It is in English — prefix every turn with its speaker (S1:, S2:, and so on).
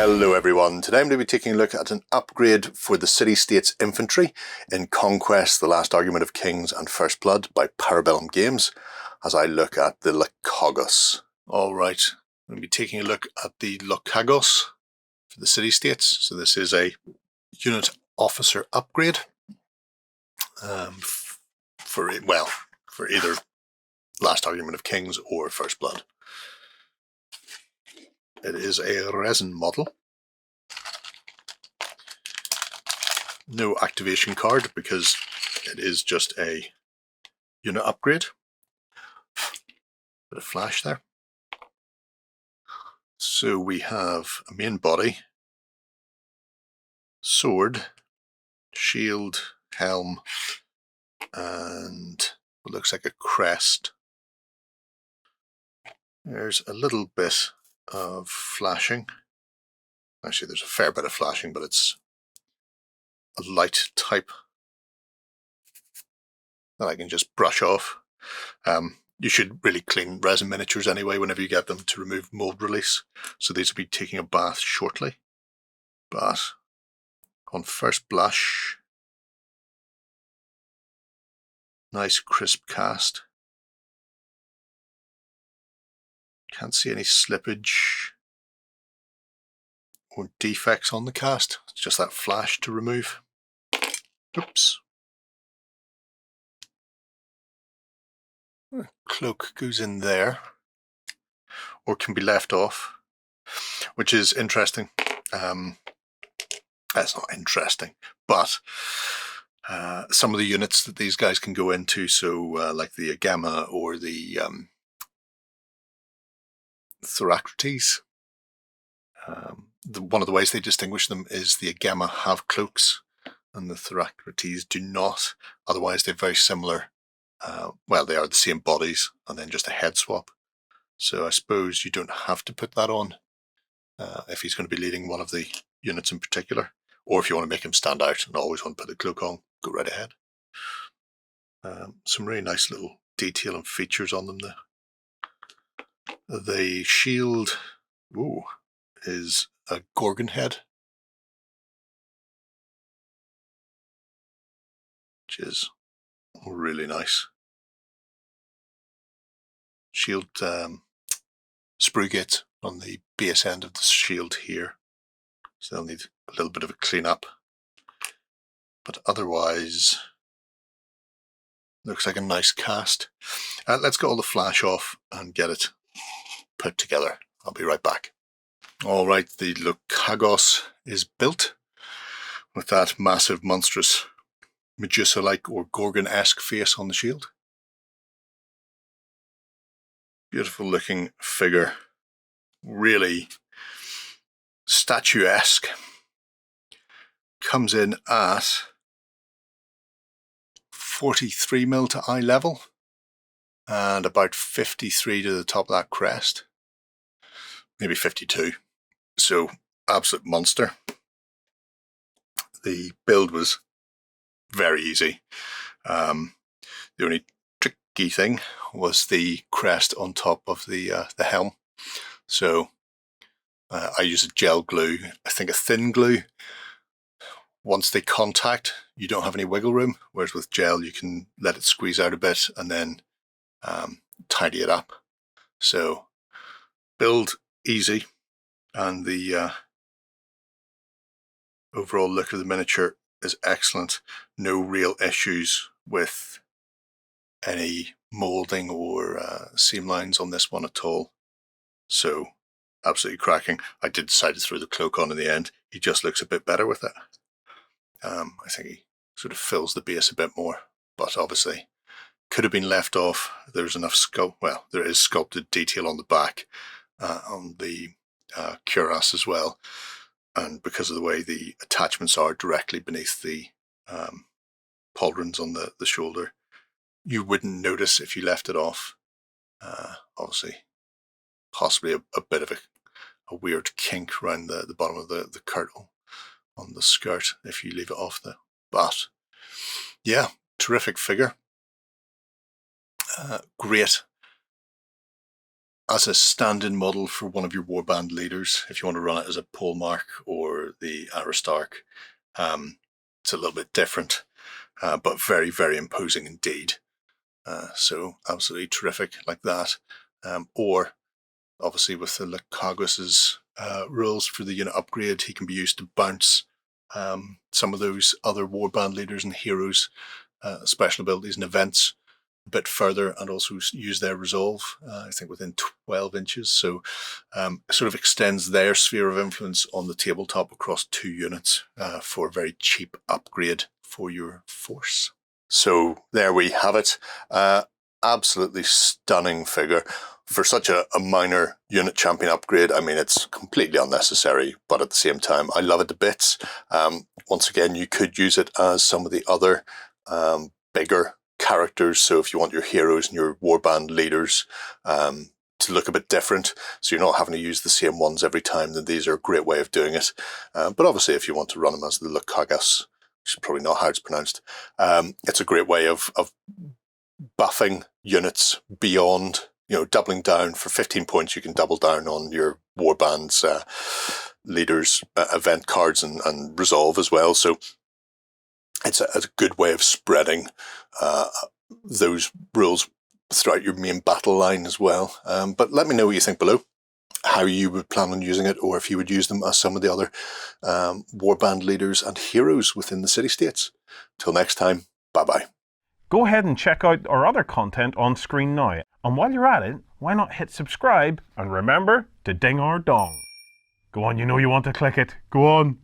S1: Hello everyone, today I'm going to be taking a look at an upgrade for the city-states infantry in Conquest, the Last Argument of Kings and First Blood by Bellum Games, as I look at the Lochagos. Alright, I'm going to be taking a look at the Lochagos for the city-states. So this is a unit officer upgrade for either Last Argument of Kings or First Blood. It is a resin model. No activation card because it is just a unit upgrade. Bit of flash there. So we have a main body, sword, shield, helm, and what looks like a crest. There's a little bit of flashing. Actually, there's a fair bit of flashing, but it's a light type that I can just brush off. You should really clean resin miniatures anyway whenever you get them to remove mold release. So these will be taking a bath shortly. But on first blush, nice crisp cast. Can't see any slippage or defects on the cast. It's just that flash to remove. Oops. Cloak goes in there, or can be left off, which is interesting. That's not interesting, but some of the units that these guys can go into, so like the Gamma or the Thoracrites, one of the ways they distinguish them is the Gamma have cloaks and the Thoracrites do not. Otherwise they're very similar. Well, they are the same bodies and then just a head swap. So I suppose you don't have to put that on if he's going to be leading one of the units in particular. Or if you want to make him stand out and always want to put the cloak on, go right ahead. Some really nice little detail and features on them there. The shield is a Gorgon head, which is really nice. Shield sprue gate on the base end of the shield here, so they'll need a little bit of a clean up, but otherwise looks like a nice cast. Let's get all the flash off and get it put together. I'll be right back. Alright, the Lochagos is built with that massive monstrous Medusa-like or Gorgon-esque face on the shield. Beautiful looking figure, really statuesque. Comes in at 43mm to eye level and about 53 to the top of that crest, maybe 52. So absolute monster. The build was very easy. The only tricky thing was the crest on top of the helm. So I use a gel glue, I think a thin glue. Once they contact, you don't have any wiggle room, whereas with gel you can let it squeeze out a bit and then tidy it up. So build easy, and the overall look of the miniature is excellent. No real issues with any moulding or seam lines on this one at all. So absolutely cracking. I did decide to throw the cloak on in the end. He just looks a bit better with it. I think he sort of fills the base a bit more, but obviously could have been left off. There's enough there is sculpted detail on the back, on the cuirass as well, and because of the way the attachments are directly beneath the pauldrons on the shoulder, you wouldn't notice if you left it off. Obviously, possibly a bit of a weird kink around the bottom of the kirtle on the skirt if you leave it off there. But yeah, terrific figure. Great as a stand-in model for one of your warband leaders, if you want to run it as a polemarch or the Aristarch. It's a little bit different, but very, very imposing indeed. So absolutely terrific like that. Or obviously with the Lochagos' rules for the unit upgrade, he can be used to bounce some of those other warband leaders and heroes' special abilities and events a bit further, and also use their resolve, I think within 12 inches. So it sort of extends their sphere of influence on the tabletop across 2 units for a very cheap upgrade for your force. So there we have it. Absolutely stunning figure. For such a minor unit champion upgrade, I mean, it's completely unnecessary, but at the same time, I love it to bits. Once again, you could use it as some of the other bigger characters. So if you want your heroes and your warband leaders to look a bit different, so you're not having to use the same ones every time, then these are a great way of doing it. But obviously, if you want to run them as the Lochagos, which is probably not how it's pronounced, it's a great way of buffing units beyond, doubling down. For 15 points, you can double down on your warband's leaders, event cards, and resolve as well. So it's a good way of spreading those rules throughout your main battle line as well. But let me know what you think below, how you would plan on using it, or if you would use them as some of the other warband leaders and heroes within the city-states. Till next time, bye-bye.
S2: Go ahead and check out our other content on screen now. And while you're at it, why not hit subscribe and remember to ding our dong. Go on, you know you want to click it. Go on.